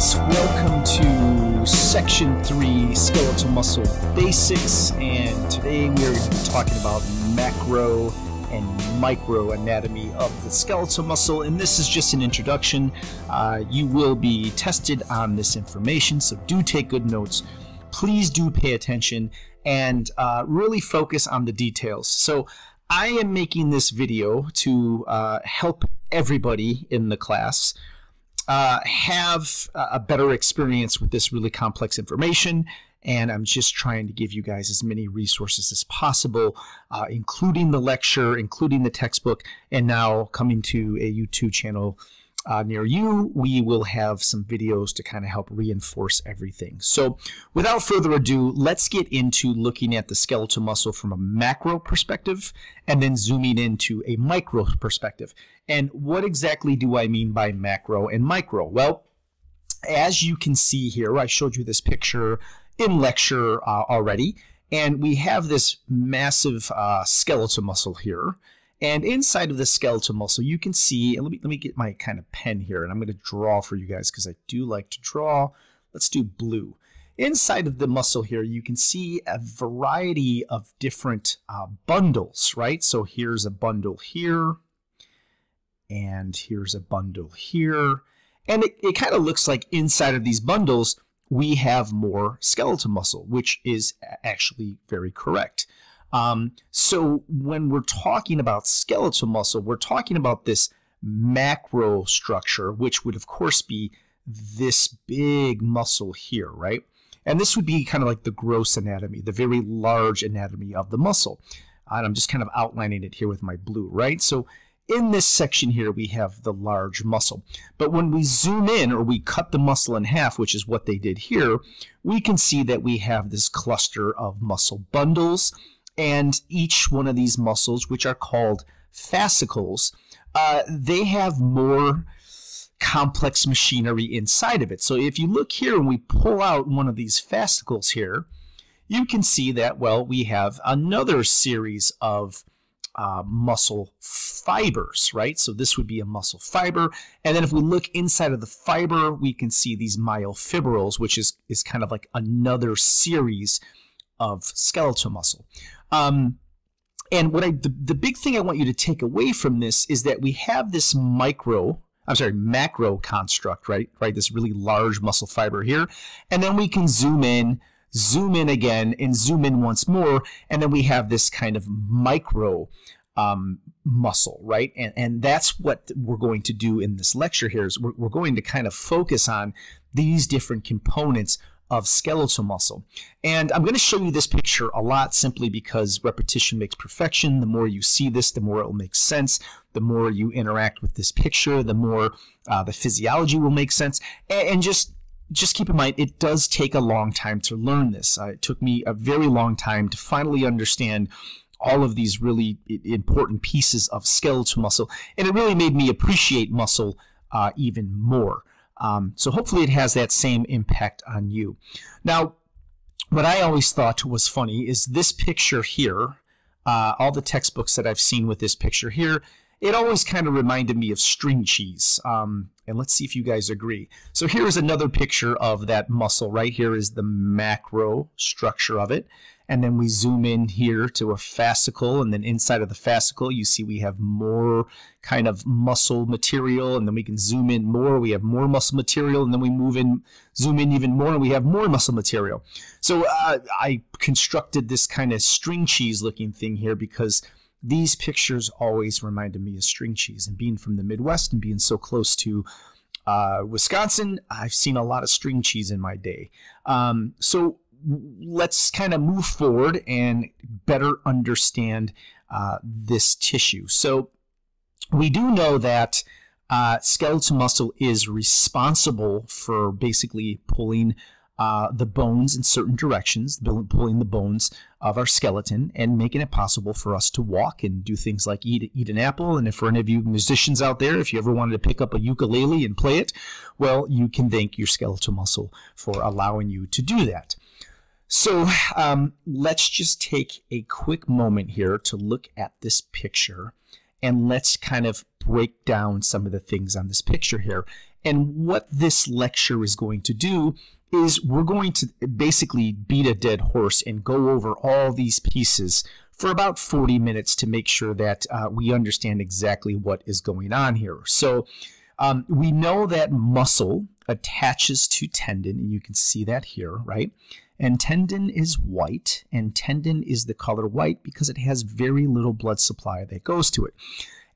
students, welcome to section 3, skeletal muscle basics, and today we are going to be talking about macro and micro anatomy of the skeletal muscle, and this is just an introduction. You will be tested on this information, so do take good notes. Please do pay attention and really focus on the details. So I am making this video to help everybody in the class have a better experience with this really complex information, and I'm just trying to give you guys as many resources as possible, including the lecture, including the textbook, and now coming to a YouTube channel near you, we will have some videos to kind of help reinforce everything. So without further ado, let's get into looking at the skeletal muscle from a macro perspective and then zooming into a micro perspective. And what exactly do I mean by macro and micro? Well, as you can see here, I showed you this picture in lecture already, and we have this massive skeletal muscle here. And inside of the skeletal muscle, you can see, and let me get my kind of pen here, and I'm going to draw for you guys because I do like to draw. Let's do blue. Inside of the muscle here, you can see a variety of different bundles, right? So here's a bundle here, and here's a bundle here. And it kind of looks like inside of these bundles, we have more skeletal muscle, which is actually very correct. So when we're talking about skeletal muscle, we're talking about this macro structure, which would of course be this big muscle here, right? And this would be kind of like the gross anatomy, the very large anatomy of the muscle. And I'm just kind of outlining it here with my blue, right? So in this section here, we have the large muscle. But when we zoom in, or we cut the muscle in half, which is what they did here, we can see that we have this cluster of muscle bundles. And each one of these muscles, which are called fascicles, they have more complex machinery inside of it. So if you look here and we pull out one of these fascicles here, you can see that, well, we have another series of muscle fibers, right? So this would be a muscle fiber. And then if we look inside of the fiber, we can see these myofibrils, which is kind of like another series of skeletal muscle. And what the big thing I want you to take away from this is that we have this macro construct, right? This really large muscle fiber here. And then we can zoom in again, and zoom in once more. And then we have this kind of micro muscle, right? And that's what we're going to do in this lecture here, is we're going to kind of focus on these different components of skeletal muscle. And I'm going to show you this picture a lot simply because repetition makes perfection. The more you see this, the more it will make sense. The more you interact with this picture, the more the physiology will make sense. And just keep in mind, it does take a long time to learn this. It took me a very long time to finally understand all of these really important pieces of skeletal muscle, and it really made me appreciate muscle even more. So hopefully it has that same impact on you. Now, what I always thought was funny is this picture here, all the textbooks that I've seen with this picture here, it always kind of reminded me of string cheese. And let's see if you guys agree. So here's another picture of that muscle. Right here is the macro structure of it. And then we zoom in here to a fascicle, and then inside of the fascicle, you see we have more kind of muscle material, and then we can zoom in more, we have more muscle material, and then we zoom in even more, and we have more muscle material. So I constructed this kind of string cheese looking thing here because these pictures always reminded me of string cheese. And being from the Midwest and being so close to Wisconsin, I've seen a lot of string cheese in my day. So let's kind of move forward and better understand this tissue. So we do know that skeletal muscle is responsible for basically pulling the bones in certain directions, pulling the bones of our skeleton and making it possible for us to walk and do things like eat an apple. And if for any of you musicians out there, if you ever wanted to pick up a ukulele and play it, well, you can thank your skeletal muscle for allowing you to do that. So let's just take a quick moment here to look at this picture, and let's kind of break down some of the things on this picture here. And what this lecture is going to do is we're going to basically beat a dead horse and go over all these pieces for about 40 minutes to make sure that we understand exactly what is going on here. So we know that muscle attaches to tendon, and you can see that here, right? And tendon is white, and tendon is the color white because it has very little blood supply that goes to it.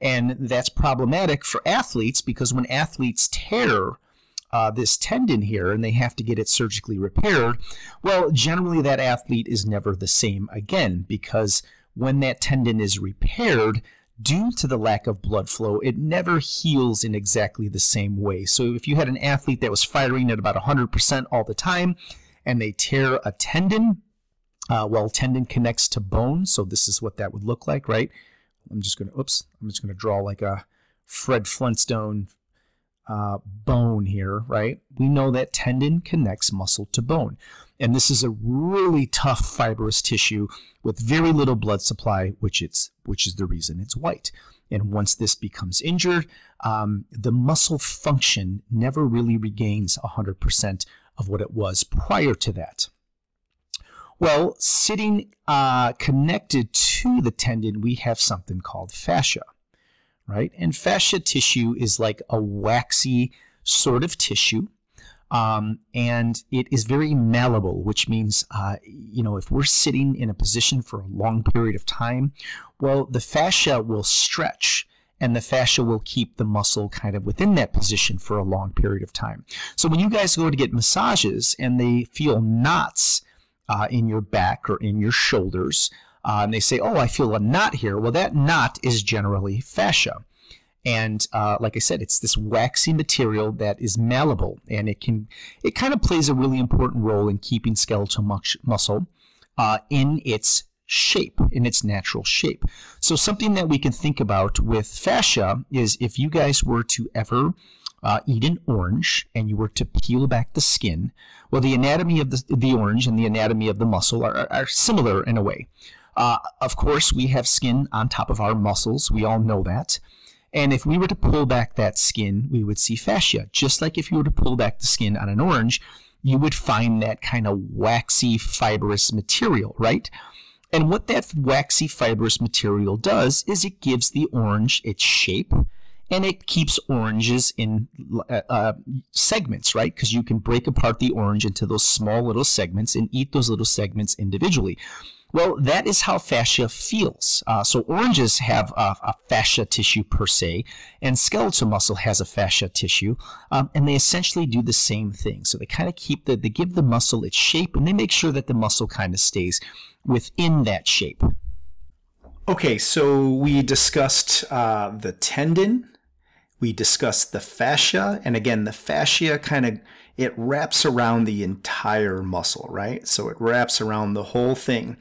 And that's problematic for athletes because when athletes tear this tendon here and they have to get it surgically repaired, well, generally that athlete is never the same again, because when that tendon is repaired, due to the lack of blood flow, it never heals in exactly the same way. So if you had an athlete that was firing at about 100% all the time and they tear a tendon, well, tendon connects to bone, so this is what that would look like, right? I'm just going to draw like a Fred Flintstone bone here, right? We know that tendon connects muscle to bone. And this is a really tough fibrous tissue with very little blood supply, which is the reason it's white. And once this becomes injured, the muscle function never really regains 100% of what it was prior to that. Well, sitting connected to the tendon, we have something called fascia, right? And fascia tissue is like a waxy sort of tissue. And it is very malleable, which means, if we're sitting in a position for a long period of time, well, the fascia will stretch and the fascia will keep the muscle kind of within that position for a long period of time. So when you guys go to get massages and they feel knots in your back or in your shoulders, and they say, oh, I feel a knot here. Well, that knot is generally fascia. And like I said, it's this waxy material that is malleable, and it kind of plays a really important role in keeping skeletal muscle in its shape, in its natural shape. So something that we can think about with fascia is if you guys were to ever eat an orange and you were to peel back the skin, well, the anatomy of the orange and the anatomy of the muscle are similar in a way. Of course, we have skin on top of our muscles. We all know that. And if we were to pull back that skin, we would see fascia. Just like if you were to pull back the skin on an orange, you would find that kind of waxy, fibrous material, right? And what that waxy, fibrous material does is it gives the orange its shape, and it keeps oranges in segments, right? Because you can break apart the orange into those small little segments and eat those little segments individually. Well, that is how fascia feels. So oranges have a fascia tissue per se, and skeletal muscle has a fascia tissue, and they essentially do the same thing. So they kind of they give the muscle its shape, and they make sure that the muscle kind of stays within that shape. Okay, so we discussed the tendon, we discussed the fascia, and again, the fascia it wraps around the entire muscle, right? So it wraps around the whole thing.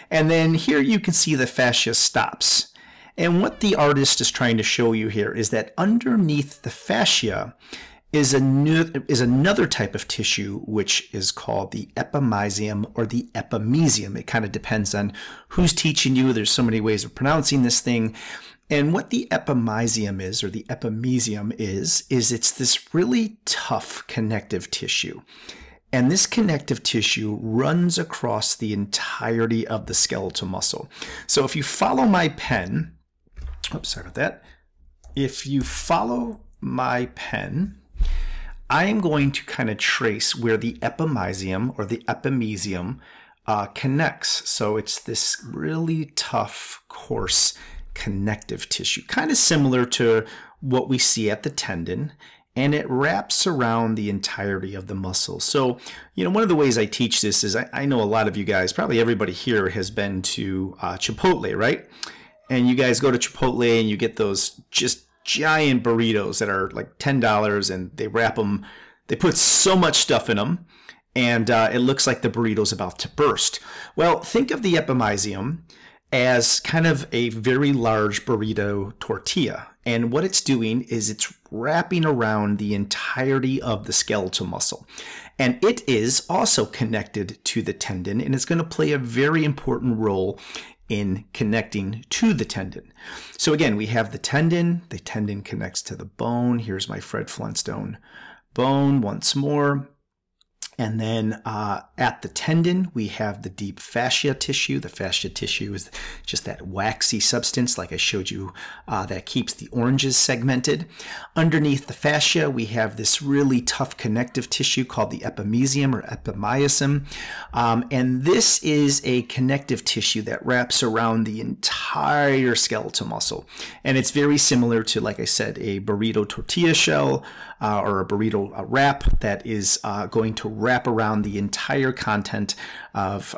And then here you can see the fascia stops. And what the artist is trying to show you here is that underneath the fascia is another type of tissue, which is called the epimysium or the epimysium. It kind of depends on who's teaching you. There's so many ways of pronouncing this thing. And what the epimysium is, or the epimysium is it's this really tough connective tissue. And this connective tissue runs across the entirety of the skeletal muscle. So if you follow my pen, oops, sorry about that. If you follow my pen, I am going to kind of trace where the epimysium or the epimysium connects. So it's this really tough, coarse connective tissue, kind of similar to what we see at the tendon, and it wraps around the entirety of the muscle. So, one of the ways I teach this is I know a lot of you guys, probably everybody here has been to Chipotle, right? And you guys go to Chipotle and you get those just giant burritos that are like $10, and they wrap them, they put so much stuff in them, and it looks like the burrito's about to burst. Well, think of the epimysium as kind of a very large burrito tortilla. And what it's doing is it's wrapping around the entirety of the skeletal muscle. And it is also connected to the tendon, and it's going to play a very important role in connecting to the tendon. So again, we have the tendon connects to the bone. Here's my Fred Flintstone bone once more. And then at the tendon, we have the deep fascia tissue. The fascia tissue is just that waxy substance, like I showed you, that keeps the oranges segmented. Underneath the fascia, we have this really tough connective tissue called the epimysium or epimysium. And this is a connective tissue that wraps around the entire skeletal muscle. And it's very similar to, like I said, a burrito tortilla shell or a burrito wrap that is going to wrap around the entire content of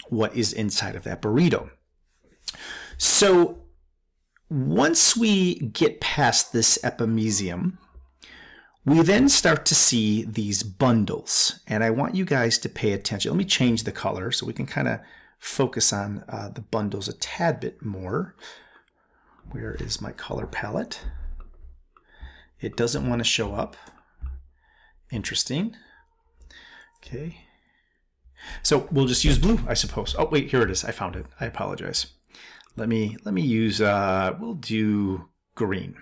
what is inside of that burrito. So once we get past this epimysium, we then start to see these bundles. And I want you guys to pay attention. Let me change the color so we can kind of focus on the bundles a tad bit more. Where is my color palette? It doesn't want to show up. Interesting. Okay. So we'll just use blue, I suppose. Oh, wait, here it is. I found it. I apologize. Let me use, we'll do green.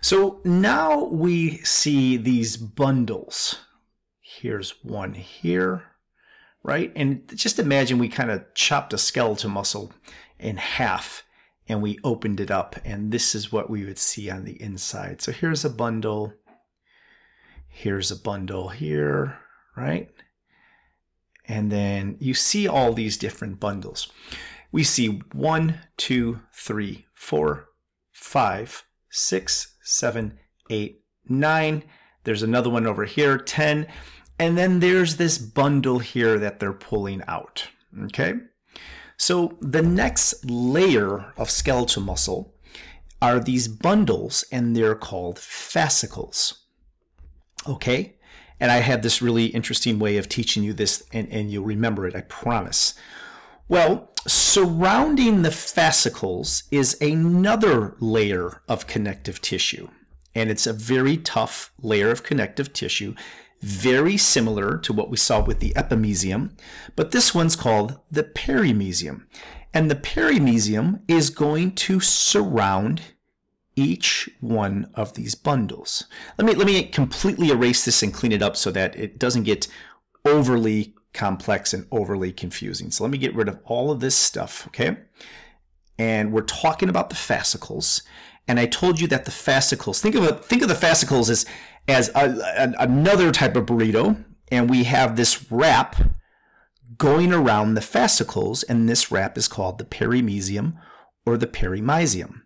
So now we see these bundles. Here's one here, right? And just imagine we kind of chopped a skeletal muscle in half and we opened it up, and this is what we would see on the inside. So here's a bundle. Here's a bundle here, right? And then you see all these different bundles. We see 1, 2, 3, 4, 5, 6, 7, 8, 9. There's another one over here, 10. And then there's this bundle here that they're pulling out, okay? So the next layer of skeletal muscle are these bundles, and they're called fascicles, okay? And I had this really interesting way of teaching you this, and you'll remember it, I promise. Well, surrounding the fascicles is another layer of connective tissue, and it's a very tough layer of connective tissue, very similar to what we saw with the epimysium, but this one's called the perimysium. And the perimysium is going to surround each one of these bundles. Let me completely erase this and clean it up so that it doesn't get overly complex and overly confusing. So let me get rid of all of this stuff, okay? And we're talking about the fascicles. And I told you that the fascicles, think of the fascicles as another type of burrito, and we have this wrap going around the fascicles, and this wrap is called the perimysium or the perimysium.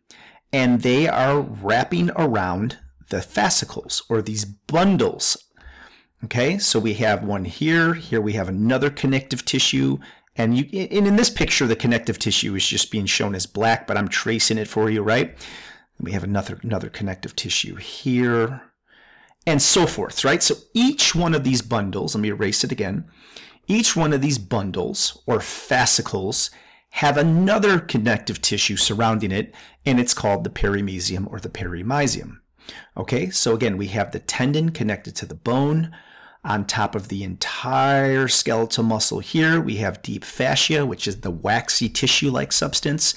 And they are wrapping around the fascicles or these bundles. Okay, so we have one here. Here we have another connective tissue. And in this picture, the connective tissue is just being shown as black, but I'm tracing it for you, right? We have another connective tissue here, and so forth, right? So each one of these bundles, let me erase it again. Each one of these bundles or fascicles have another connective tissue surrounding it, and it's called the perimysium or the perimysium. Okay, so again, we have the tendon connected to the bone. On top of the entire skeletal muscle here, we have deep fascia, which is the waxy tissue-like substance.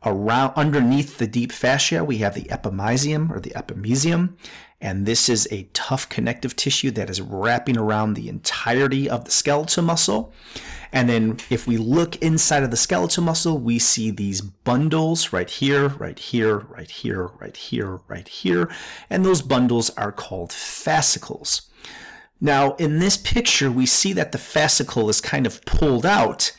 Underneath the deep fascia, we have the epimysium or the epimysium, and this is a tough connective tissue that is wrapping around the entirety of the skeletal muscle. And then if we look inside of the skeletal muscle, we see these bundles right here, right here, right here, right here, right here, and those bundles are called fascicles. Now, in this picture, we see that the fascicle is kind of pulled out,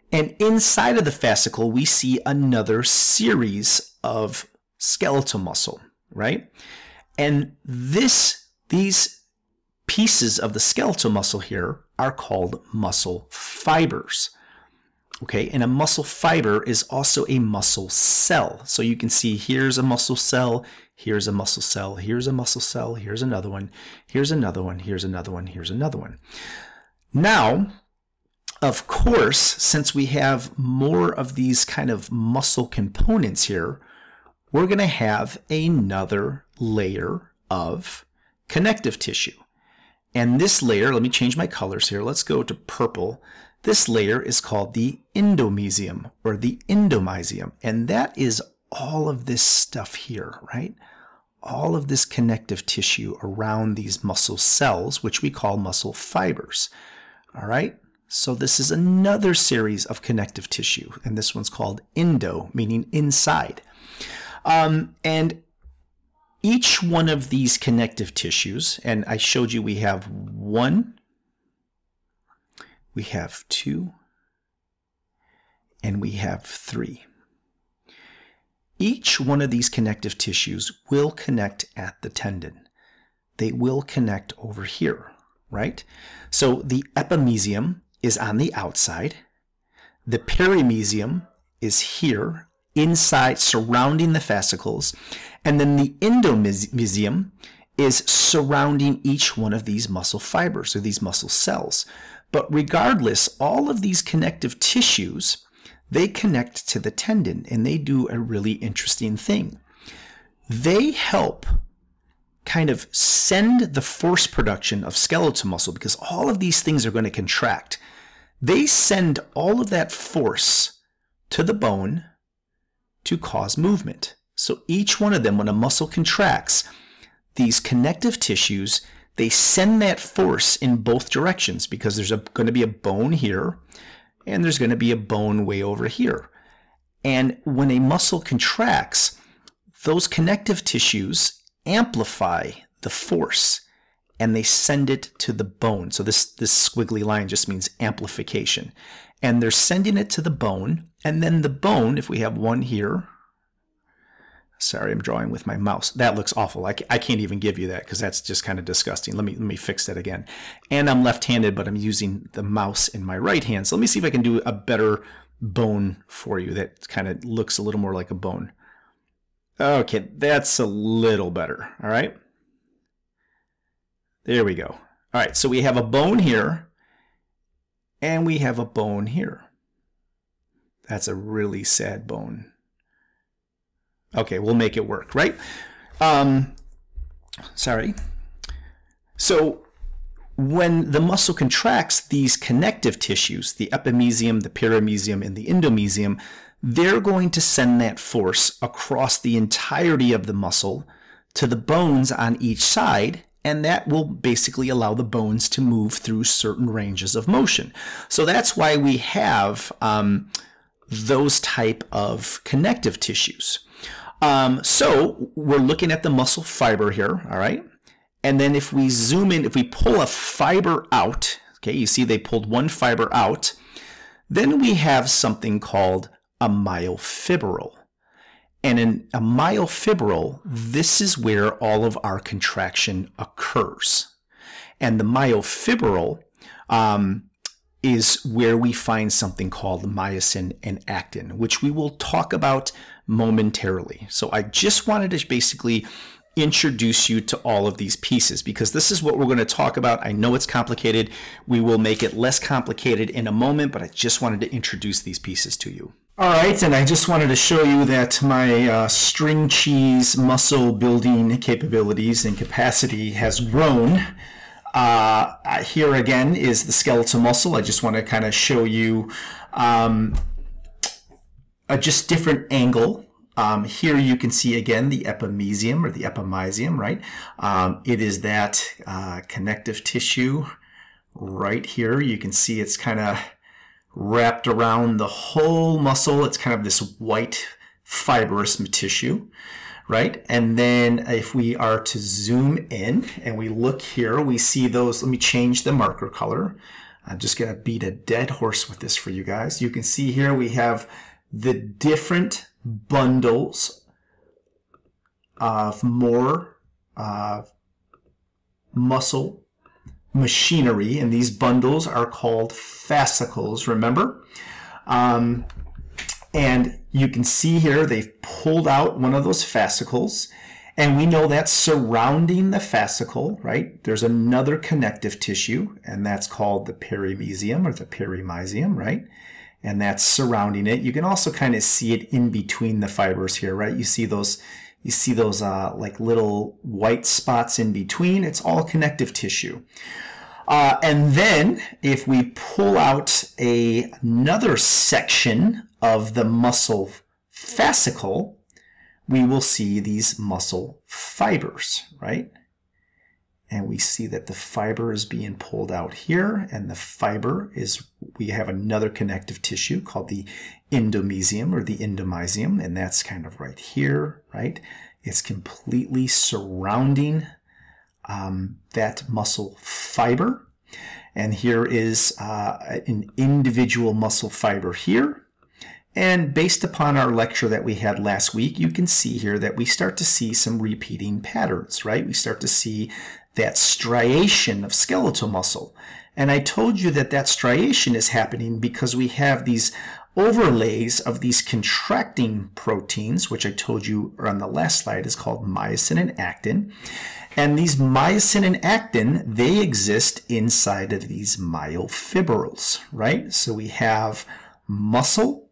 and inside of the fascicle, we see another series of skeletal muscle, right? And these pieces of the skeletal muscle here are called muscle fibers. Okay, and a muscle fiber is also a muscle cell. So you can see here's a muscle cell, here's a muscle cell, here's a muscle cell, here's another one, here's another one, here's another one, here's another one. Now, of course, since we have more of these kind of muscle components here, we're going to have another layer of connective tissue. And this layer, let me change my colors here. Let's go to purple This layer is called the endomysium or the endomysium, and that is all of this stuff here, right? All of this connective tissue around these muscle cells, which we call muscle fibers. All right, so this is another series of connective tissue, and this one's called endo, meaning inside. And each one of these connective tissues, and I showed you we have 1, we have 2, and we have 3. Each one of these connective tissues will connect at the tendon. They will connect over here, right? So the epimysium is on the outside. The perimysium is here, inside, surrounding the fascicles. And then the endomysium is surrounding each one of these muscle fibers or these muscle cells. But regardless, all of these connective tissues, they connect to the tendon, and they do a really interesting thing. They help kind of send the force production of skeletal muscle, because all of these things are going to contract. They send all of that force to the bone to cause movement. So each one of them, when a muscle contracts, these connective tissues, they send that force in both directions, because there's going to be a bone here, and there's going to be a bone way over here. And when a muscle contracts, those connective tissues amplify the force, and they send it to the bone. So this squiggly line just means amplification. And they're sending it to the bone, and then the bone, if we have one here, sorry, I'm drawing with my mouse. That looks awful. I can't even give you that because that's just kind of disgusting. Let me fix that again. And I'm left-handed, but I'm using the mouse in my right hand. So let me see if I can do a better bone for you that kind of looks a little more like a bone. Okay, that's a little better. All right. There we go. All right, so we have a bone here, and we have a bone here. That's a really sad bone. Okay, we'll make it work, right? Sorry. So when the muscle contracts, these connective tissues, the epimysium, the perimysium, and the endomysium, they're going to send that force across the entirety of the muscle to the bones on each side, and that will basically allow the bones to move through certain ranges of motion. So that's why we have those type of connective tissues. So we're looking at the muscle fiber here, all right? And then if we zoom in, if we pull a fiber out, okay, you see they pulled one fiber out, then we have something called a myofibril. And in a myofibril, this is where all of our contraction occurs. And the myofibril is where we find something called myosin and actin, which we will talk about momentarily. So I just wanted to basically introduce you to all of these pieces, because this is what we're going to talk about. I know it's complicated. We will make it less complicated in a moment, but I just wanted to introduce these pieces to you. All right, and I just wanted to show you that my string cheese muscle building capabilities and capacity has grown. Here again is the skeletal muscle. I just want to kind of show you a just different angle. Here you can see again the epimysium or the epimysium, right? It is that connective tissue right here. You can see it's kind of wrapped around the whole muscle. It's kind of this white fibrous tissue, right? And then if we are to zoom in and we look here, we see those. Let me change the marker color. I'm just going to beat a dead horse with this for you guys. You can see here we have the different bundles of more muscle machinery, and these bundles are called fascicles, remember? And you can see here they've pulled out one of those fascicles, and we know that surrounding the fascicle, right, there's another connective tissue, and that's called the perimysium or the perimysium, right? And that's surrounding it. You can also kind of see it in between the fibers here, right? You see those like little white spots in between. It's all connective tissue. And then if we pull out another section of the muscle fascicle, we will see these muscle fibers, right? And we see that the fiber is being pulled out here, and the fiber is, we have another connective tissue called the endomysium or the endomysium, and that's kind of right here, right? It's completely surrounding that muscle fiber. And here is an individual muscle fiber here. And based upon our lecture that we had last week, you can see here that we start to see some repeating patterns, right? We start to see that striation of skeletal muscle. And I told you that that striation is happening because we have these overlays of these contracting proteins, which I told you on the last slide is called myosin and actin. And these myosin and actin, they exist inside of these myofibrils, right? So we have muscle.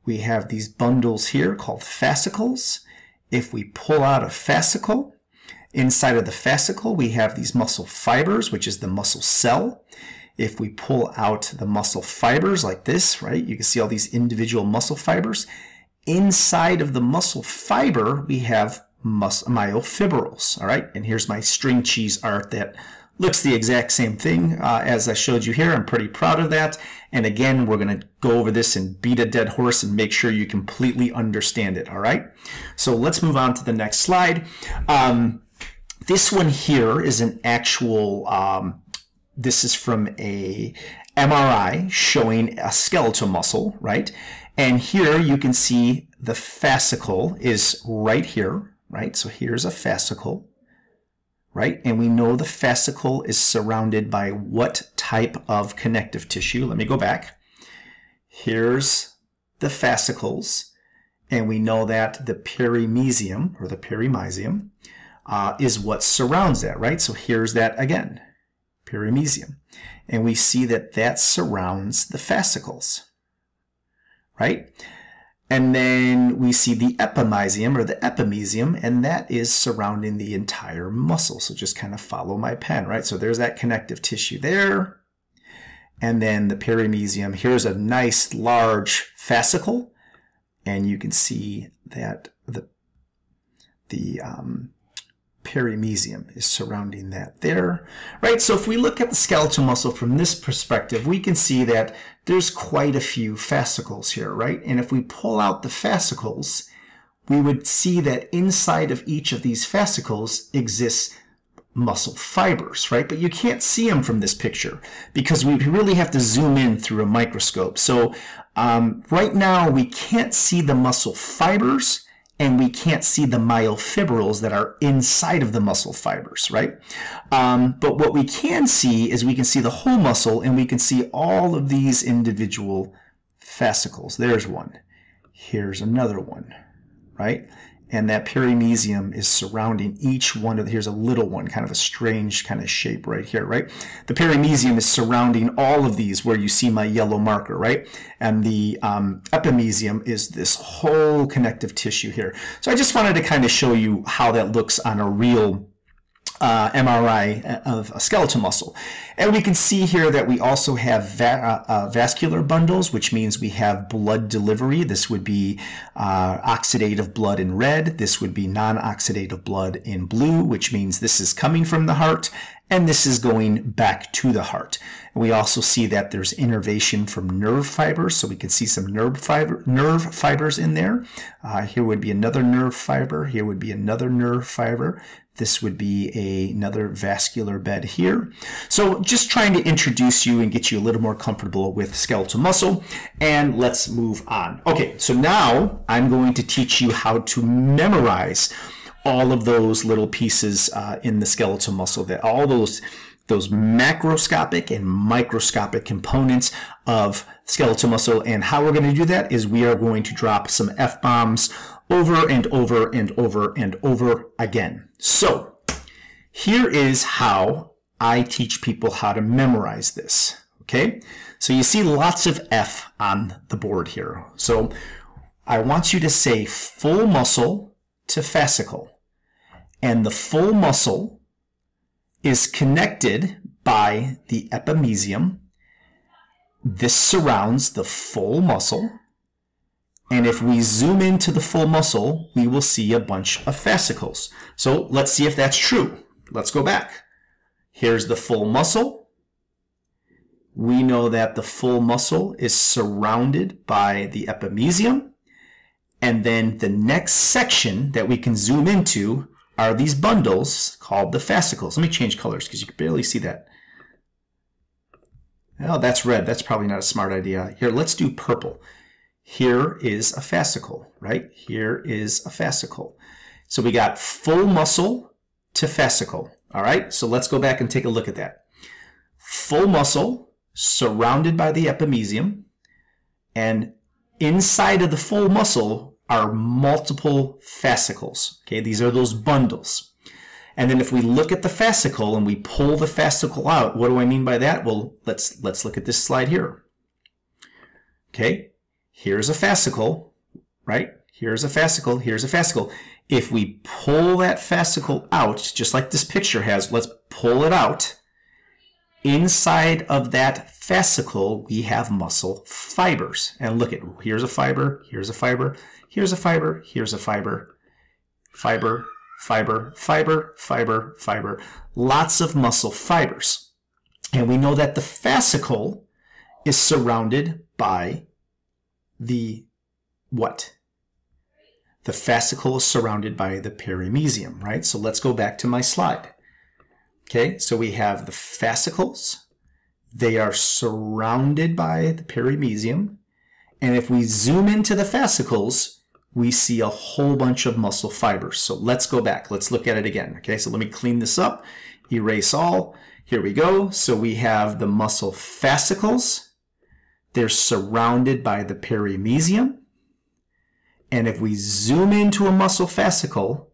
We have these bundles here called fascicles. If we pull out a fascicle, inside of the fascicle, we have these muscle fibers, which is the muscle cell. If we pull out the muscle fibers like this, right, you can see all these individual muscle fibers. Inside of the muscle fiber, we have myofibrils, all right? And here's my string cheese art that looks the exact same thing as I showed you here. I'm pretty proud of that. And again, we're going to go over this and beat a dead horse and make sure you completely understand it, all right? So let's move on to the next slide. This one here is an actual, this is from a MRI showing a skeletal muscle, right? And here you can see the fascicle is right here, right? So here's a fascicle. Right? And we know the fascicle is surrounded by what type of connective tissue? Let me go back. Here's the fascicles, and we know that the perimysium, or the perimysium, is what surrounds that, right? So here's that again, perimysium. And we see that that surrounds the fascicles, right? And then we see the epimysium or the epimysium, and that is surrounding the entire muscle. So just kind of follow my pen, right? So there's that connective tissue there. And then the perimysium, here's a nice large fascicle. And you can see that the perimysium is surrounding that there, right? So if we look at the skeletal muscle from this perspective, we can see that there's quite a few fascicles here, right? And if we pull out the fascicles, we would see that inside of each of these fascicles exists muscle fibers, right? But you can't see them from this picture because we really have to zoom in through a microscope. So right now we can't see the muscle fibers, and we can't see the myofibrils that are inside of the muscle fibers, right? But what we can see is we can see the whole muscle, and we can see all of these individual fascicles. There's one. Here's another one, right? And that perimysium is surrounding each one of, here's a little one, kind of a strange kind of shape right here, right? The perimysium is surrounding all of these where you see my yellow marker, right? And the epimysium is this whole connective tissue here. So I just wanted to kind of show you how that looks on a real MRI of a skeletal muscle. And we can see here that we also have vascular bundles, which means we have blood delivery. This would be oxidative blood in red. This would be non-oxidative blood in blue, which means this is coming from the heart and this is going back to the heart. And we also see that there's innervation from nerve fibers, so we can see some nerve fibers in there. Here would be another nerve fiber. Here would be another nerve fiber. This would be another vascular bed here. So just trying to introduce you and get you a little more comfortable with skeletal muscle. And let's move on. Okay, so now I'm going to teach you how to memorize all of those little pieces in the skeletal muscle, that all those macroscopic and microscopic components of skeletal muscle. And how we're going to do that is we are going to drop some F-bombs over and over and over and over again. So here is how I teach people how to memorize this. Okay, so you see lots of F on the board here. So I want you to say full muscle to fascicle, and the full muscle is connected by the epimysium. This surrounds the full muscle. And if we zoom into the full muscle, we will see a bunch of fascicles. So let's see if that's true. Let's go back. Here's the full muscle. We know that the full muscle is surrounded by the epimysium. And then the next section that we can zoom into are these bundles called the fascicles. Let me change colors because you can barely see that. Oh, that's red. That's probably not a smart idea. Here, let's do purple. Here is a fascicle, right? Here is a fascicle. So we got full muscle to fascicle. All right, so let's go back and take a look at that. Full muscle surrounded by the epimysium, and inside of the full muscle are multiple fascicles. Okay, these are those bundles. And then if we look at the fascicle and we pull the fascicle out, what do I mean by that? Well, let's look at this slide here. Okay, here's a fascicle, right? Here's a fascicle, here's a fascicle. If we pull that fascicle out, just like this picture has, let's pull it out. Inside of that fascicle, we have muscle fibers. And look at, here's a fiber, here's a fiber, here's a fiber, here's a fiber, fiber, fiber, fiber, fiber, fiber. Lots of muscle fibers. And we know that the fascicle is surrounded by the what? The fascicle is surrounded by the perimysium, right? So let's go back to my slide. Okay, so we have the fascicles. They are surrounded by the perimysium. And if we zoom into the fascicles, we see a whole bunch of muscle fibers. So let's go back. Let's look at it again. Okay, so let me clean this up. Erase all. Here we go. So we have the muscle fascicles. They're surrounded by the perimysium. And if we zoom into a muscle fascicle,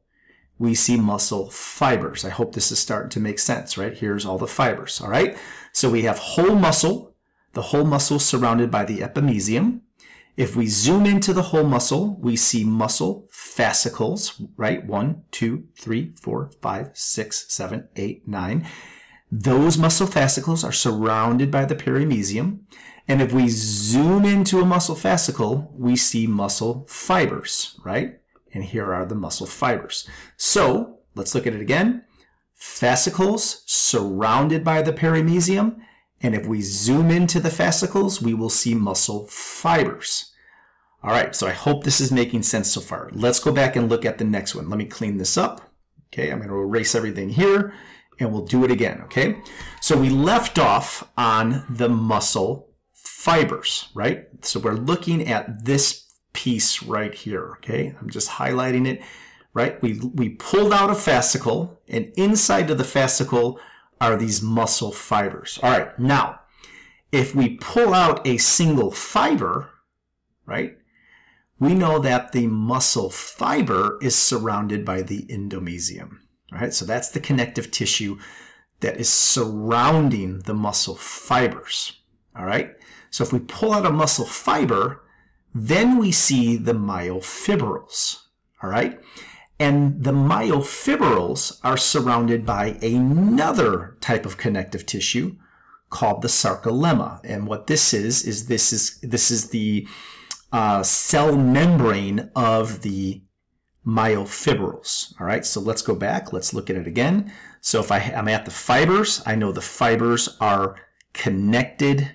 we see muscle fibers. I hope this is starting to make sense, right? Here's all the fibers, all right? So we have whole muscle, the whole muscle surrounded by the epimysium. If we zoom into the whole muscle, we see muscle fascicles, right? 1, 2, 3, 4, 5, 6, 7, 8, 9. Those muscle fascicles are surrounded by the perimysium. And if we zoom into a muscle fascicle, we see muscle fibers, right? And here are the muscle fibers. So let's look at it again. Fascicles surrounded by the perimysium. And if we zoom into the fascicles, we will see muscle fibers. All right, so I hope this is making sense so far. Let's go back and look at the next one. Let me clean this up. Okay, I'm going to erase everything here, and we'll do it again, okay? So we left off on the muscle fibers, right? So we're looking at this piece right here, okay? I'm just highlighting it, right? We pulled out a fascicle, and inside of the fascicle are these muscle fibers. All right, now, if we pull out a single fiber, right, we know that the muscle fiber is surrounded by the endomysium, all right? So that's the connective tissue that is surrounding the muscle fibers, all right? So if we pull out a muscle fiber, then we see the myofibrils, all right? And the myofibrils are surrounded by another type of connective tissue called the sarcolemma. And what this is the cell membrane of the myofibrils, all right? So let's go back. Let's look at it again. So if I'm at the fibers, I know the fibers are connected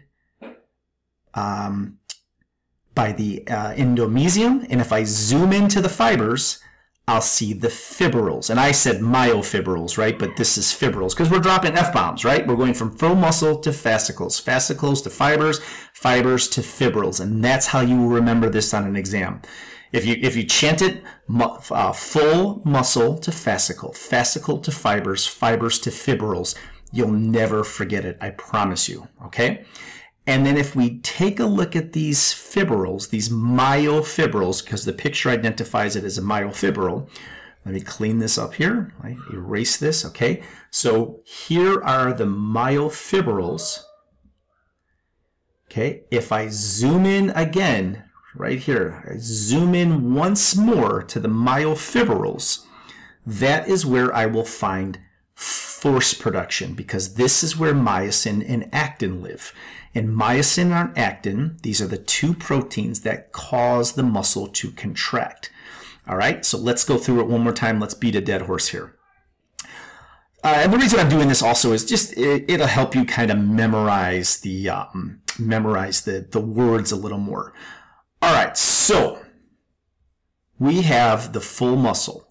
by the endomysium, and if I zoom into the fibers, I'll see the fibrils. And I said myofibrils, right? But this is fibrils because we're dropping F-bombs, right? We're going from full muscle to fascicles, fascicles to fibers, fibers to fibrils, and that's how you remember this on an exam. If you chant it, full muscle to fascicle, fascicle to fibers, fibers to fibrils, you'll never forget it. I promise you. Okay. And then if we take a look at these fibrils, these myofibrils, because the picture identifies it as a myofibril, let me clean this up here. I erase this, okay? So here are the myofibrils, okay? If I zoom in again, right here, I zoom in once more to the myofibrils, that is where I will find force production, because this is where myosin and actin live. And myosin and actin, these are the two proteins that cause the muscle to contract. All right, so let's go through it one more time. Let's beat a dead horse here. And the reason I'm doing this also is just it'll help you kind of memorize the words a little more. All right, so we have the full muscle.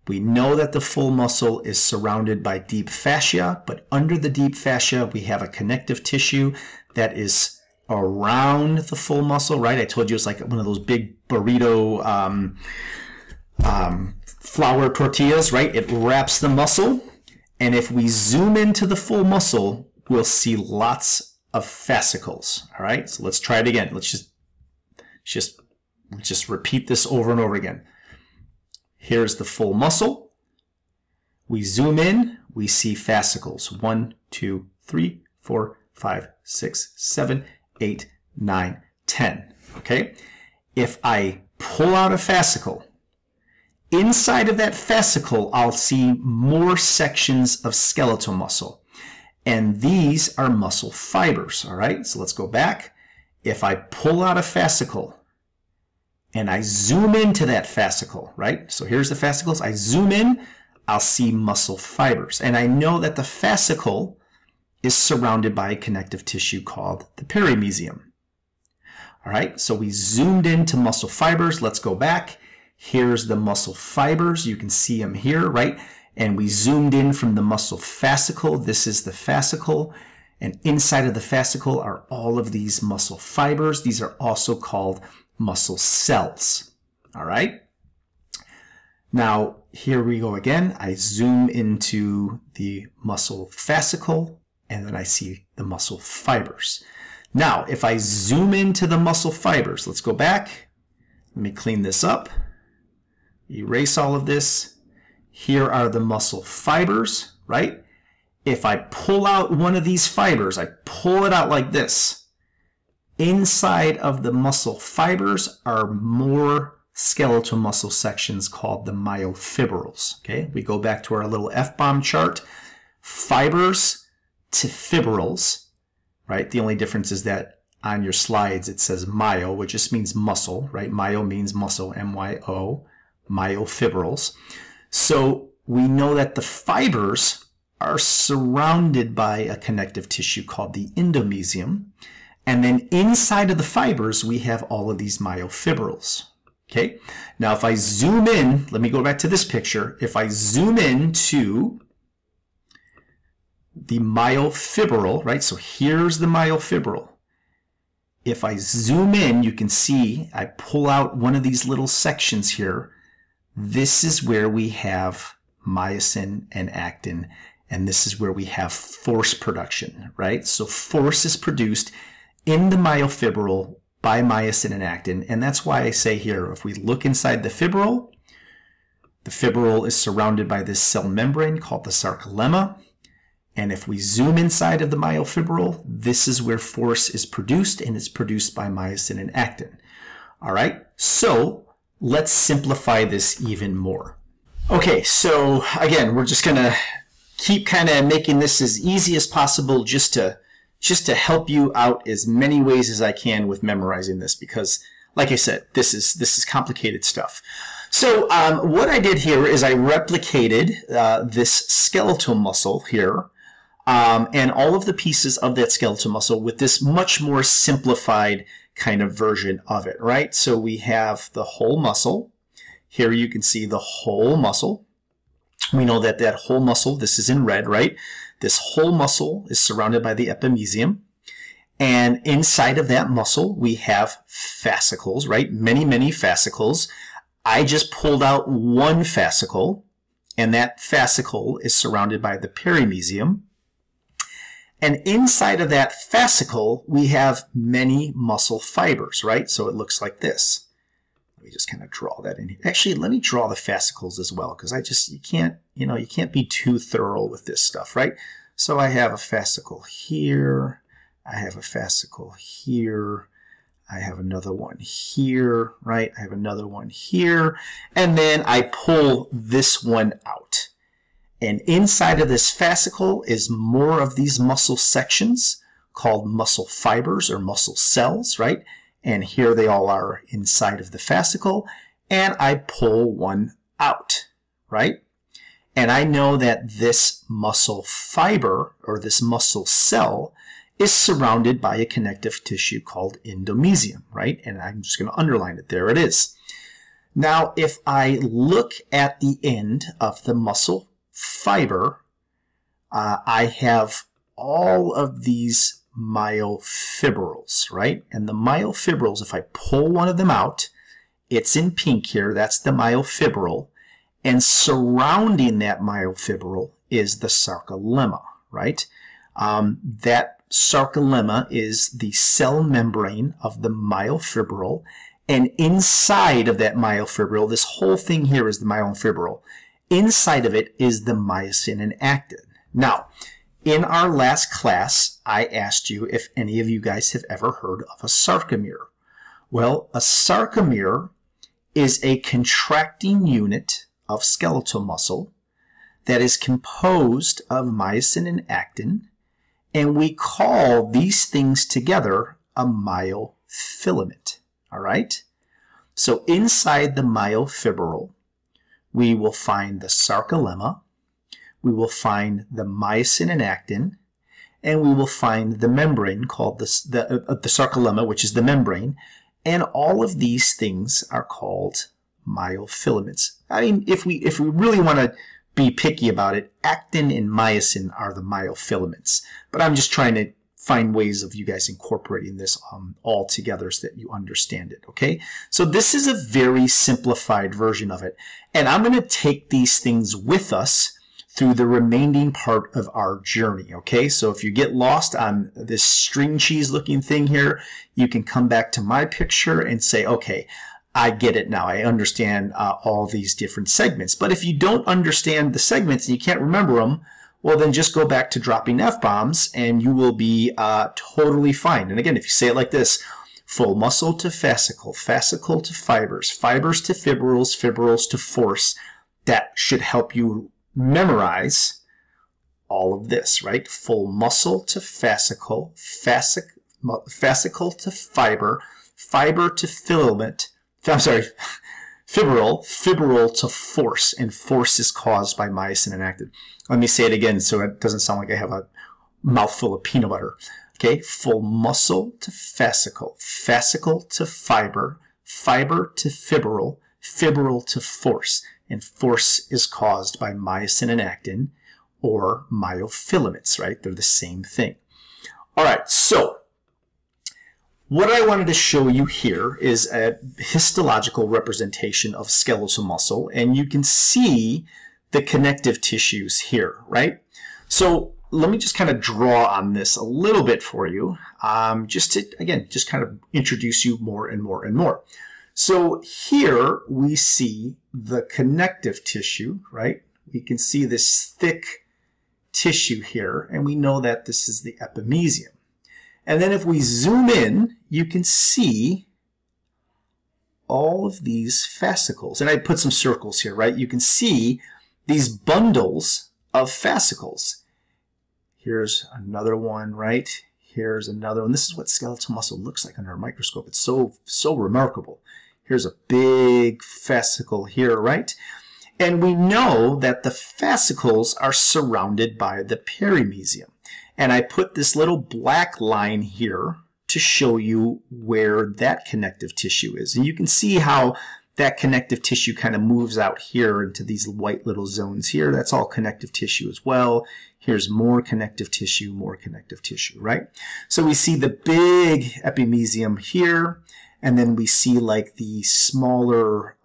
We know that the full muscle is surrounded by deep fascia, but under the deep fascia, we have a connective tissue that is around the full muscle, right? I told you it's like one of those big burrito flour tortillas, right? It wraps the muscle. And if we zoom into the full muscle, we'll see lots of fascicles, all right? So let's try it again. Let's just repeat this over and over again. Here's the full muscle. We zoom in, we see fascicles. 1, 2, 3, 4, 5, 6, 7, 8, 9, 10, okay? If I pull out a fascicle, inside of that fascicle, I'll see more sections of skeletal muscle. And these are muscle fibers, all right? So let's go back. If I pull out a fascicle and I zoom into that fascicle, right? So here's the fascicles. I zoom in, I'll see muscle fibers. And I know that the fascicle is surrounded by a connective tissue called the perimysium. All right, so we zoomed into muscle fibers. Let's go back. Here's the muscle fibers. You can see them here, right? And we zoomed in from the muscle fascicle. This is the fascicle. And inside of the fascicle are all of these muscle fibers. These are also called muscle cells. All right? Now, here we go again. I zoom into the muscle fascicle, and then I see the muscle fibers. Now, if I zoom into the muscle fibers, let's go back. Let me clean this up. Erase all of this. Here are the muscle fibers, right? If I pull out one of these fibers, I pull it out like this. Inside of the muscle fibers are more skeletal muscle sections called the myofibrils. Okay, we go back to our little F-bomb chart. Fibers to fibrils, right? The only difference is that on your slides it says myo, which just means muscle, right? Myo means muscle, M-Y-O. Myofibrils. So we know that the fibers are surrounded by a connective tissue called the endomysium. And then inside of the fibers, we have all of these myofibrils. Okay. Now, if I zoom in, let me go back to this picture. If I zoom in to the myofibril, right? So here's the myofibril. If I zoom in, you can see I pull out one of these little sections here. This is where we have myosin and actin, and this is where we have force production, right? So force is produced in the myofibril by myosin and actin, and that's why I say here, if we look inside the fibril is surrounded by this cell membrane called the sarcolemma, and if we zoom inside of the myofibril, this is where force is produced, and it's produced by myosin and actin. All right, so let's simplify this even more. Okay, so again, we're just going to keep kind of making this as easy as possible just to help you out as many ways as I can with memorizing this, because like I said, this is complicated stuff. So what I did here is I replicated this skeletal muscle here and all of the pieces of that skeletal muscle with this much more simplified kind of version of it, right? So we have the whole muscle. Here you can see the whole muscle. We know that that whole muscle, this is in red, right? This whole muscle is surrounded by the epimysium. And inside of that muscle, we have fascicles, right? Many, many fascicles. I just pulled out one fascicle, and that fascicle is surrounded by the perimysium. And inside of that fascicle, we have many muscle fibers, right? So it looks like this. Let me just kind of draw that in here. Actually, let me draw the fascicles as well, because you can't be too thorough with this stuff, right? So I have a fascicle here. I have a fascicle here. I have another one here, right? I have another one here. And then I pull this one out. And inside of this fascicle is more of these muscle sections called muscle fibers or muscle cells, right? And here they all are inside of the fascicle. And I pull one out, right? And I know that this muscle fiber or this muscle cell is surrounded by a connective tissue called endomysium, right? And I'm just going to underline it. There it is. Now, if I look at the end of the muscle fiber, I have all of these myofibrils, right? And the myofibrils, if I pull one of them out, it's in pink here, that's the myofibril, and surrounding that myofibril is the sarcolemma, right? That sarcolemma is the cell membrane of the myofibril, and inside of that myofibril, this whole thing here is the myofibril. Inside of it is the myosin and actin. Now, in our last class, I asked you if any of you guys have ever heard of a sarcomere. Well, a sarcomere is a contracting unit of skeletal muscle that is composed of myosin and actin, and we call these things together a myofilament. All right? So inside the myofibril, we will find the sarcolemma, we will find the myosin and actin, and we will find the membrane called the sarcolemma, which is the membrane, and all of these things are called myofilaments. I mean, if we really want to be picky about it, actin and myosin are the myofilaments. But I'm just trying to find ways of you guys incorporating this all together so that you understand it, okay? So this is a very simplified version of it. And I'm going to take these things with us through the remaining part of our journey, okay? So if you get lost on this string cheese looking thing here, you can come back to my picture and say, okay, I get it now. I understand all these different segments. But if you don't understand the segments and you can't remember them, well, then just go back to dropping F-bombs and you will be totally fine. And again, if you say it like this, full muscle to fascicle, fascicle to fibers, fibers to fibrils, fibrils to force, that should help you memorize all of this, right? Full muscle to fascicle, fascicle to fiber, fiber to filament, I'm sorry, fibril, fibril to force, and force is caused by myosin and actin. Let me say it again so it doesn't sound like I have a mouthful of peanut butter. Okay, full muscle to fascicle, fascicle to fiber, fiber to fibril, fibril to force, and force is caused by myosin and actin or myofilaments, right? They're the same thing. All right, so what I wanted to show you here is a histological representation of skeletal muscle, and you can see the connective tissues here, right? So let me just kind of draw on this a little bit for you, just to, again, just kind of introduce you more and more and more. So here we see the connective tissue, right? We can see this thick tissue here, and we know that this is the epimysium. And then if we zoom in, you can see all of these fascicles. And I put some circles here, right? You can see these bundles of fascicles. Here's another one, right? Here's another one. This is what skeletal muscle looks like under a microscope. It's so remarkable. Here's a big fascicle here, right? And we know that the fascicles are surrounded by the perimysium. And I put this little black line here to show you where that connective tissue is. And you can see how that connective tissue kind of moves out here into these white little zones here. That's all connective tissue as well. Here's more connective tissue, right? So we see the big epimysium here, and then we see like the smaller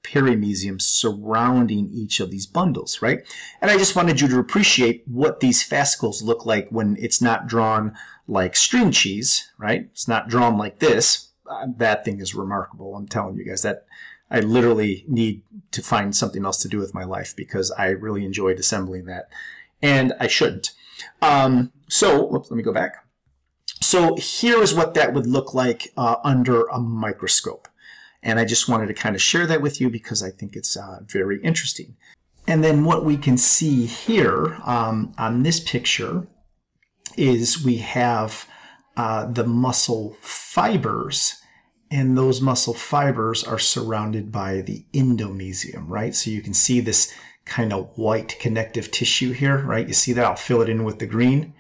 perimysium surrounding each of these bundles, right? And I just wanted you to appreciate what these fascicles look like when it's not drawn like string cheese, right? It's not drawn like this. That thing is remarkable. I'm telling you guys that I literally need to find something else to do with my life because I really enjoyed assembling that, and I shouldn't. Whoops, let me go back. So here is what that would look like under a microscope. And I just wanted to kind of share that with you because I think it's very interesting. And then what we can see here on this picture is we have the muscle fibers, and those muscle fibers are surrounded by the endomysium, right? So you can see this kind of white connective tissue here, right? You see that? I'll fill it in with the green,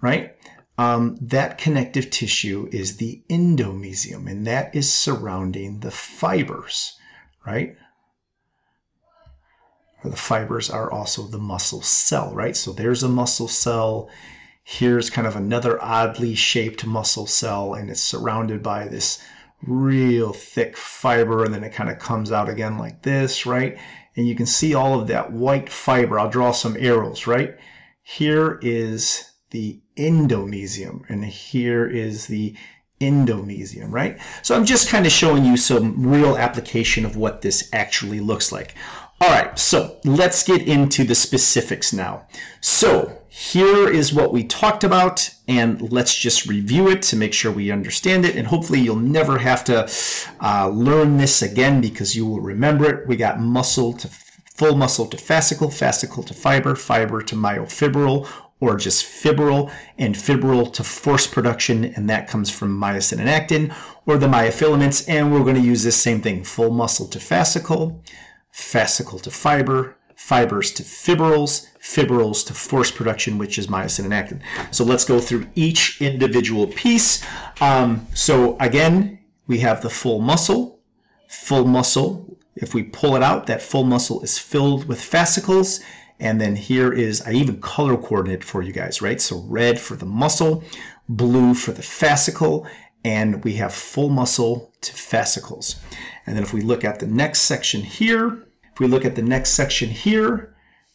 right? That connective tissue is the endomysium, and that is surrounding the fibers, right? Or the fibers are also the muscle cell, right? So there's a muscle cell. Here's kind of another oddly shaped muscle cell, and it's surrounded by this real thick fiber, and then it kind of comes out again like this, right? And you can see all of that white fiber. I'll draw some arrows, right? Here is the endomysium, and here is the endomysium, right? So I'm just kind of showing you some real application of what this actually looks like. All right, so let's get into the specifics now. So here is what we talked about, and let's just review it to make sure we understand it, and hopefully you'll never have to learn this again because you will remember it. We got muscle to full muscle to fascicle, fascicle to fiber, fiber to myofibril, or just fibril, and fibril to force production, and that comes from myosin and actin, or the myofilaments, and we're going to use this same thing, full muscle to fascicle, fascicle to fiber, fibers to fibrils, fibrils to force production, which is myosin and actin. So let's go through each individual piece. So again, we have the full muscle. Full muscle, if we pull it out, that full muscle is filled with fascicles. And then here is, I even color coordinate for you guys, right? So red for the muscle, blue for the fascicle, and we have full muscle to fascicles. And then if we look at the next section here,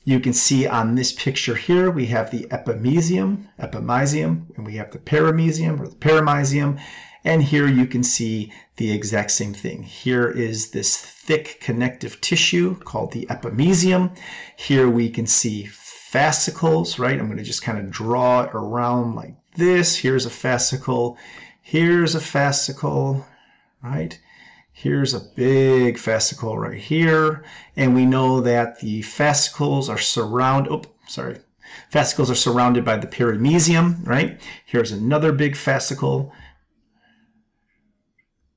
you can see on this picture here, we have the epimysium, and we have the paramysium or the paramysium. And here you can see the exact same thing. Here is this thick connective tissue called the epimysium. Here we can see fascicles, right? I'm going to just kind of draw it around like this. Here's a fascicle. Here's a fascicle, right? Here's a big fascicle right here. And we know that the fascicles are fascicles are surrounded by the paramysium, right? Here's another big fascicle.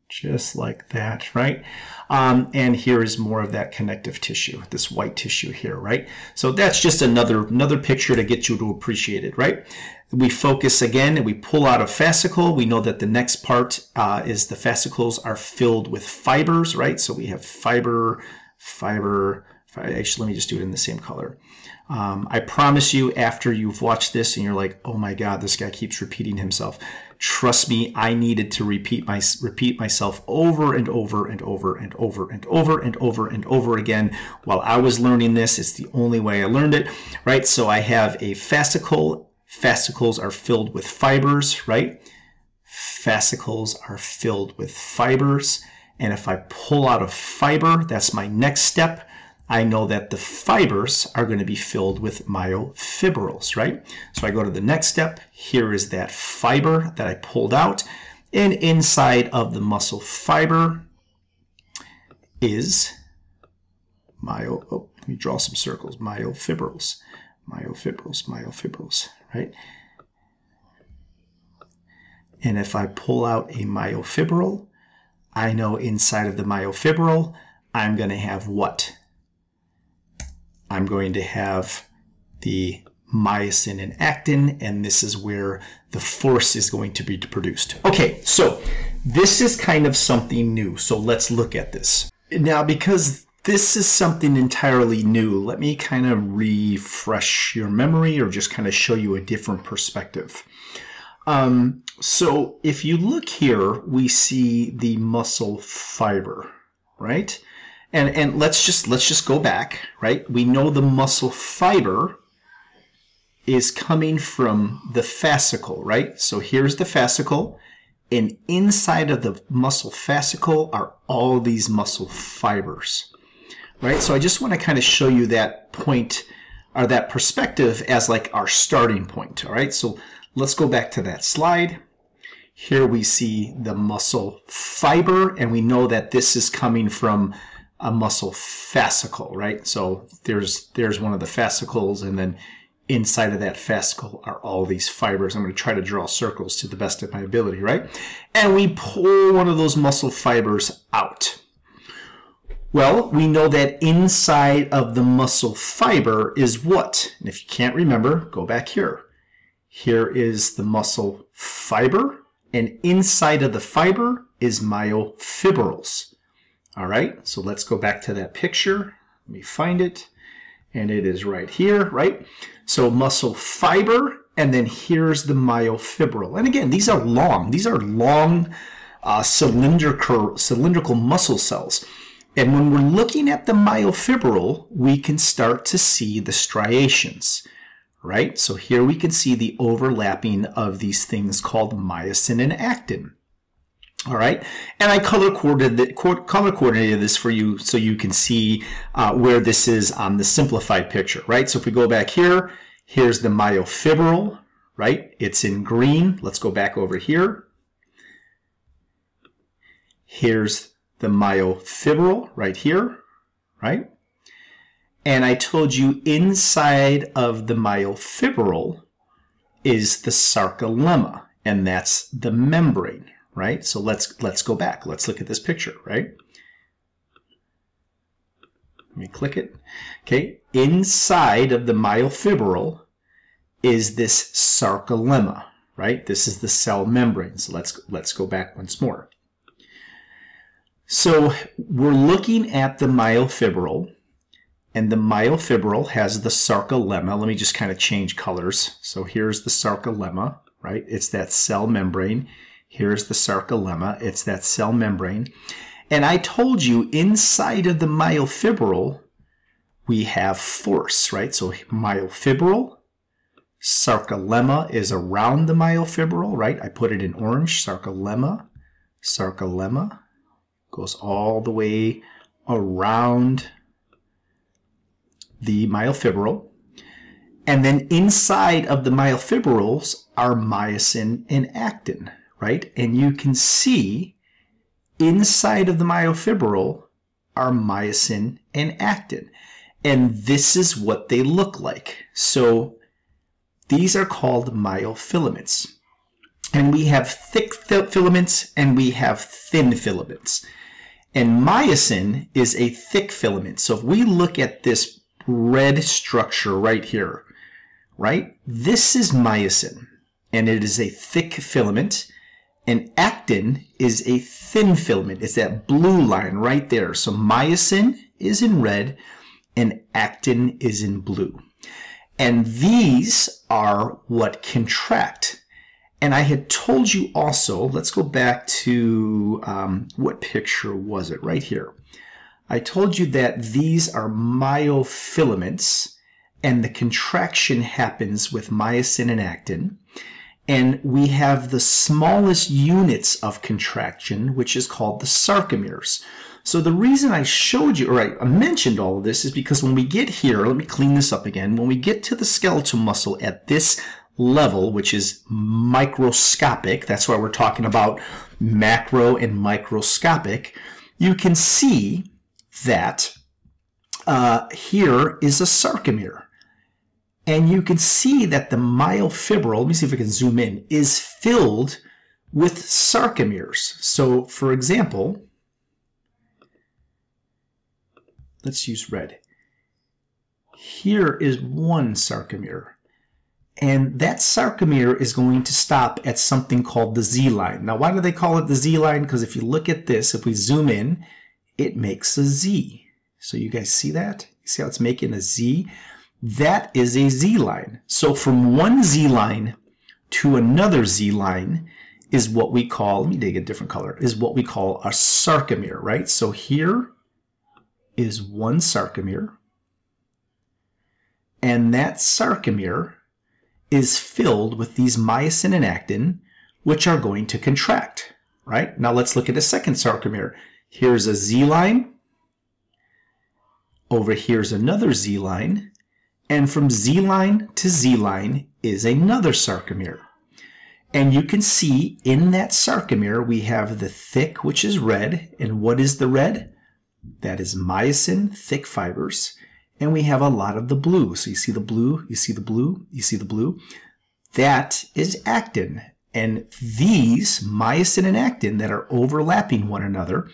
Just like that, right? And here is more of that connective tissue, this white tissue here, right? So that's just another picture to get you to appreciate it, right? We focus again and we pull out a fascicle. We know that the next part is the fascicles are filled with fibers, right? So we have fiber. Actually, let me just do it in the same color. I promise you, after you've watched this and you're like, oh my God, this guy keeps repeating himself. Trust me, I needed to repeat myself over and over and over and over and over and over and over again while I was learning this. It's the only way I learned it, right? So I have a fascicle. Fascicles are filled with fibers, right? Fascicles are filled with fibers. And if I pull out a fiber, that's my next step. I know that the fibers are going to be filled with myofibrils, right? So I go to the next step. Here is that fiber that I pulled out. And inside of the muscle fiber is let me draw some circles. Myofibrils, right? And if I pull out a myofibril, I know inside of the myofibril, I'm going to have what? I'm going to have the myosin and actin, and this is where the force is going to be produced. Okay, so this is kind of something new, so let's look at this. Now, because this is something entirely new, let me kind of refresh your memory or just kind of show you a different perspective. So if you look here, we see the muscle fiber, right? And let's just go back, right? We know the muscle fiber is coming from the fascicle, right? So here's the fascicle, and inside of the muscle fascicle are all these muscle fibers, right? So I just want to kind of show you that point or that perspective as like our starting point, all right? So let's go back to that slide. Here we see the muscle fiber, and we know that this is coming from a muscle fascicle, right? So there's one of the fascicles, and then inside of that fascicle are all these fibers. I'm going to try to draw circles to the best of my ability, right? And we pull one of those muscle fibers out. Well, we know that inside of the muscle fiber is what? And if you can't remember, go back here. Here is the muscle fiber, and inside of the fiber is myofibrils. All right, so let's go back to that picture. Let me find it, and it is right here, right? So muscle fiber, and then here's the myofibril. And again, these are long cylindrical muscle cells. And when we're looking at the myofibril, we can start to see the striations, right? So here we can see the overlapping of these things called myosin and actin. All right, and I color coordinated this for you so you can see where this is on the simplified picture, right? So if we go back here, here's the myofibril, right? It's in green. Let's go back over here. Here's the myofibril right here, right? And I told you inside of the myofibril is the sarcolemma, and that's the membrane, right? So let's go back. Let's look at this picture, right? Let me click it. Okay, inside of the myofibril is this sarcolemma, right? This is the cell membrane. So let's go back once more. So we're looking at the myofibril, and the myofibril has the sarcolemma. Let me just kind of change colors. So here's the sarcolemma, right? It's that cell membrane. Here's the sarcolemma. It's that cell membrane. And I told you inside of the myofibril, we have force, right? So myofibril, sarcolemma is around the myofibril, right? I put it in orange, sarcolemma, sarcolemma. Goes all the way around the myofibril. And then inside of the myofibrils are myosin and actin, right? And you can see inside of the myofibril are myosin and actin. And this is what they look like. So these are called myofilaments. And we have thick filaments and we have thin filaments. And myosin is a thick filament. So if we look at this red structure right here, right? This is myosin, and it is a thick filament. And actin is a thin filament. It's that blue line right there. So myosin is in red and actin is in blue. And these are what contract. And I had told you also, let's go back to, what picture was it? Right here. I told you that these are myofilaments, and the contraction happens with myosin and actin. And we have the smallest units of contraction, which is called the sarcomeres. So the reason I showed you, or I mentioned all of this, is because when we get here, let me clean this up again, when we get to the skeletal muscle at this level, which is microscopic, that's why we're talking about macro and microscopic, you can see that here is a sarcomere. And you can see that the myofibril, let me see if I can zoom in, is filled with sarcomeres. So, for example, let's use red. Here is one sarcomere. And that sarcomere is going to stop at something called the Z line. Now, why do they call it the Z line? Because if you look at this, if we zoom in, it makes a Z. So you guys see that? You see how it's making a Z? That is a Z line. So from one Z line to another Z line is what we call, let me dig a different color, is what we call a sarcomere, right? So here is one sarcomere. And that sarcomere is filled with these myosin and actin, which are going to contract, right? Now let's look at a second sarcomere. Here's a Z line. Over here's another Z line. And from Z line to Z line is another sarcomere. And you can see in that sarcomere we have the thick, which is red. And what is the red? that is myosin, thick fibers, and we have a lot of the blue. So you see the blue, you see the blue, you see the blue. That is actin. And these, myosin and actin, that are overlapping one another,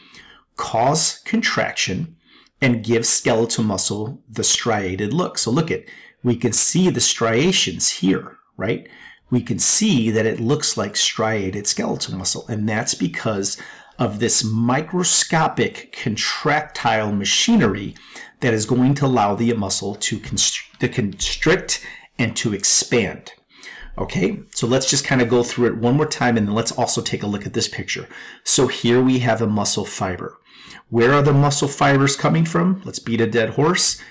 cause contraction and give skeletal muscle the striated look. So look at, we can see the striations here, right? We can see that it looks like striated skeletal muscle, and that's because of this microscopic contractile machinery that is going to allow the muscle to constrict and to expand. Okay, so let's just kind of go through it one more time, and then let's also take a look at this picture. So here we have a muscle fiber. Where are the muscle fibers coming from? Let's beat a dead horse.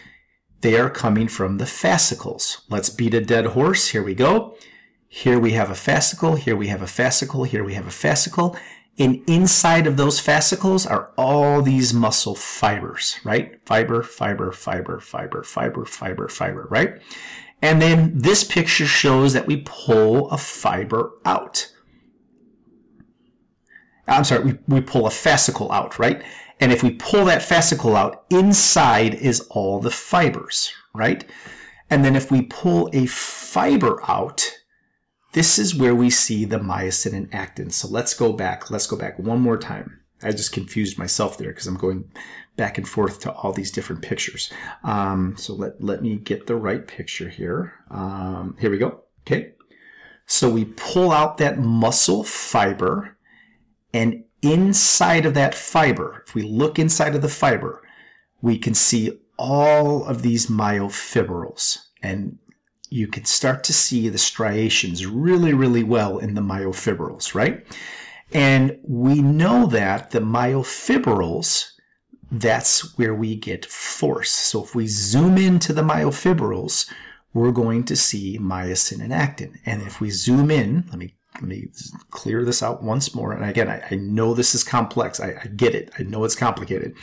They are coming from the fascicles. Let's beat a dead horse. Here we go. Here we have a fascicle. Here we have a fascicle. Here we have a fascicle. And inside of those fascicles are all these muscle fibers, right? Fiber, fiber, fiber, fiber, fiber, fiber, fiber, right? And then this picture shows that we pull a fiber out. I'm sorry, we pull a fascicle out, right? And if we pull that fascicle out, inside is all the fibers, right? And then if we pull a fiber out, this is where we see the myosin and actin. So let's go back one more time. I just confused myself there because I'm going back and forth to all these different pictures. So let me get the right picture here. Here we go. Okay. So we pull out that muscle fiber, and inside of that fiber, if we look inside of the fiber, we can see all of these myofibrils, and you can start to see the striations really, really well in the myofibrils, right? And we know that the myofibrils, that's where we get force. So if we zoom into the myofibrils, we're going to see myosin and actin. And if we zoom in, let me clear this out once more. And again, I know this is complex. I get it. I know it's complicated.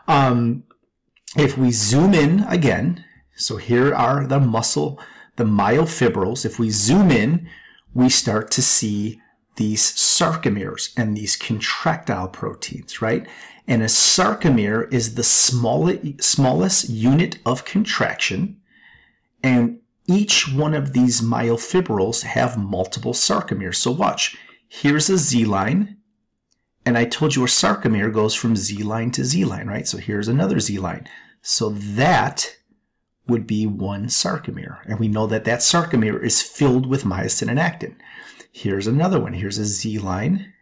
If we zoom in again, so here are the myofibrils. If we zoom in, we start to see these sarcomeres and these contractile proteins, right? And a sarcomere is the smallest unit of contraction, and each one of these myofibrils have multiple sarcomeres. So watch, here's a Z line, and I told you a sarcomere goes from Z line to Z line, right? So here's another Z line. So that would be one sarcomere, and we know that that sarcomere is filled with myosin and actin. Here's another one. Here's a Z line.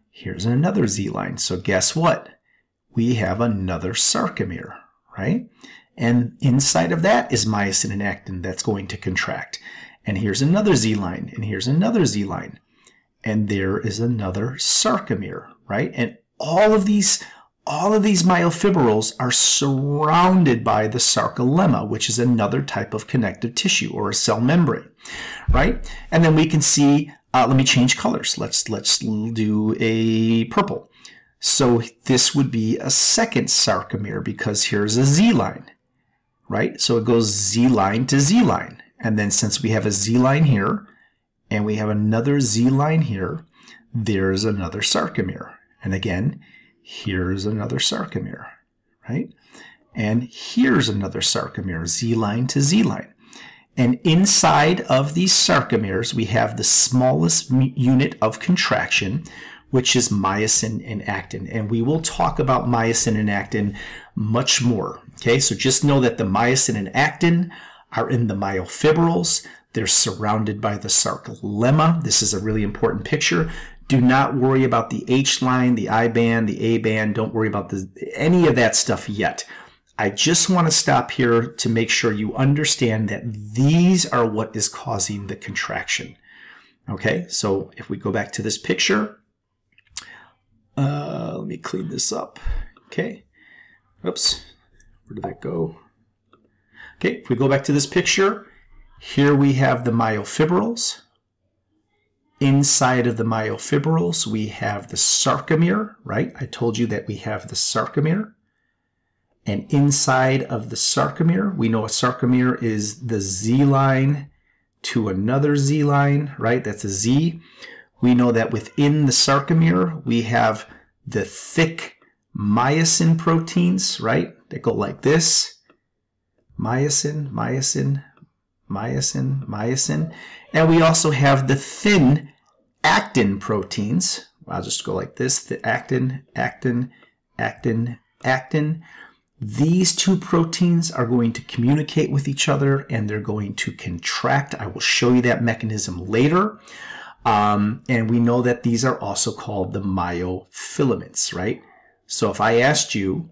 Here's another Z line. So guess what? We have another sarcomere, right? And inside of that is myosin and actin that's going to contract. And here's another Z line, and here's another Z line. And there is another sarcomere, right? And all of these myofibrils are surrounded by the sarcolemma, which is another type of connective tissue or a cell membrane, right? And then we can see, let me change colors. Let's do a purple. So this would be a second sarcomere because here's a Z line, right? So it goes Z line to Z line. And then since we have a Z line here and we have another Z line here, there's another sarcomere. And again, here's another sarcomere, right? And here's another sarcomere, Z line to Z line. And inside of these sarcomeres, we have the smallest unit of contraction, which is myosin and actin. And we will talk about myosin and actin much more. Okay, so just know that the myosin and actin are in the myofibrils. They're surrounded by the sarcolemma. This is a really important picture. Do not worry about the H line, the I band, the A band. Don't worry about any of that stuff yet. I just want to stop here to make sure you understand that these are what is causing the contraction. Okay, so if we go back to this picture, let me clean this up. Okay, oops, where did that go? Okay, if we go back to this picture, here we have the myofibrils. Inside of the myofibrils, we have the sarcomere, right? I told you that we have the sarcomere. And inside of the sarcomere, we know a sarcomere is the Z line to another Z line, right? That's a Z. We know that within the sarcomere, we have the thick myosin proteins, right? They go like this. Myosin, myosin, myosin, myosin. And we also have the thin actin proteins. I'll just go like this. The actin, actin, actin, actin. These two proteins are going to communicate with each other and they're going to contract. I will show you that mechanism later. And we know that these are also called the myofilaments, right? So if I asked you,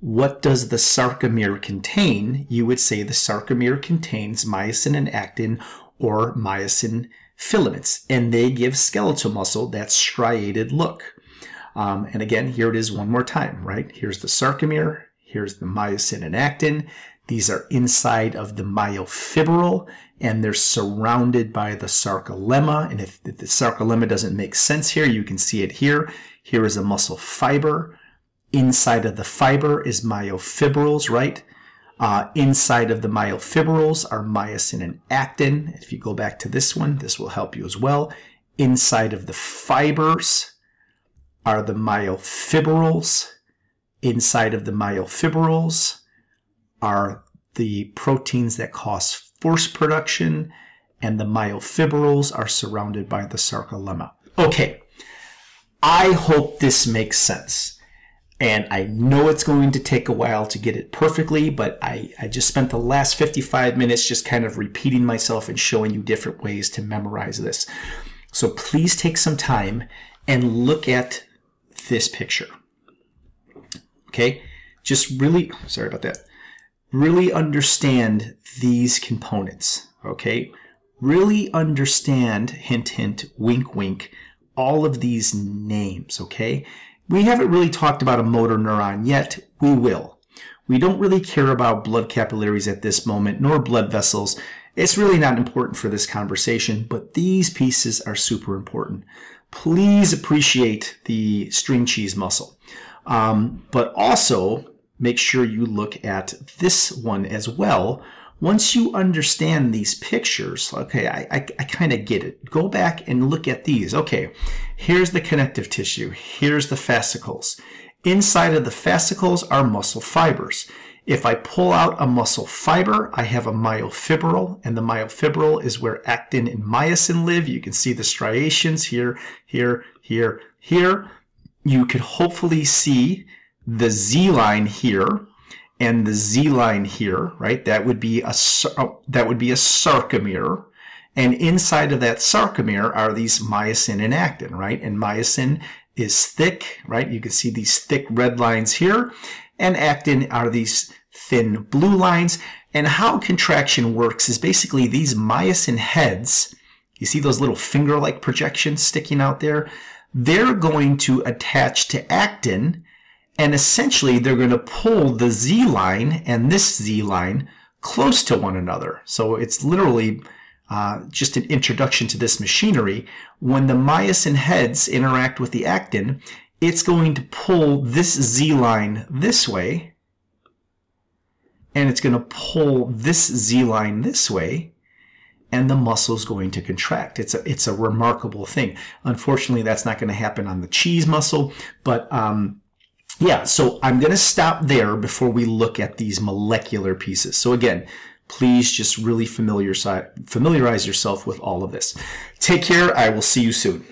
what does the sarcomere contain? You would say the sarcomere contains myosin and actin or myosin filaments, and they give skeletal muscle that striated look. And again, here it is one more time, right? Here's the sarcomere, here's the myosin and actin. These are inside of the myofibril, and they're surrounded by the sarcolemma. And if the sarcolemma doesn't make sense here, you can see it here. Here is a muscle fiber. Inside of the fiber is myofibrils, right? Inside of the myofibrils are myosin and actin. If you go back to this one, this will help you as well. Inside of the fibers are the myofibrils. Inside of the myofibrils are the proteins that cause force production, and the myofibrils are surrounded by the sarcolemma. Okay, I hope this makes sense. And I know it's going to take a while to get it perfectly, but I just spent the last 55 minutes just kind of repeating myself and showing you different ways to memorize this. So please take some time and look at this picture. Okay, just really, sorry about that, really understand these components, okay? Really understand, hint, hint, wink, wink, all of these names, okay? We haven't really talked about a motor neuron yet. We will. We don't really care about blood capillaries at this moment, nor blood vessels. It's really not important for this conversation, but these pieces are super important. Please appreciate the string cheese muscle. But also make sure you look at this one as well. Once you understand these pictures, okay, I kind of get it. Go back and look at these. Okay, here's the connective tissue. Here's the fascicles. Inside of the fascicles are muscle fibers. If I pull out a muscle fiber, I have a myofibril, and the myofibril is where actin and myosin live. You can see the striations here, here, here, here. You could hopefully see the Z line here and the Z line here, right? That would be a sarcomere. And inside of that sarcomere are these myosin and actin, right? And myosin is thick, right? You can see these thick red lines here. And actin are these thin blue lines. And how contraction works is basically these myosin heads, you see those little finger-like projections sticking out there? They're going to attach to actin, and essentially they're going to pull the Z line and this Z line close to one another. So it's literally just an introduction to this machinery. When the myosin heads interact with the actin, it's going to pull this Z line this way, and it's going to pull this Z line this way, and the muscle is going to contract. It's a remarkable thing. Unfortunately, that's not going to happen on the cheese muscle, but yeah, so I'm going to stop there before we look at these molecular pieces. So again, please just really familiarize yourself with all of this. Take care. I will see you soon.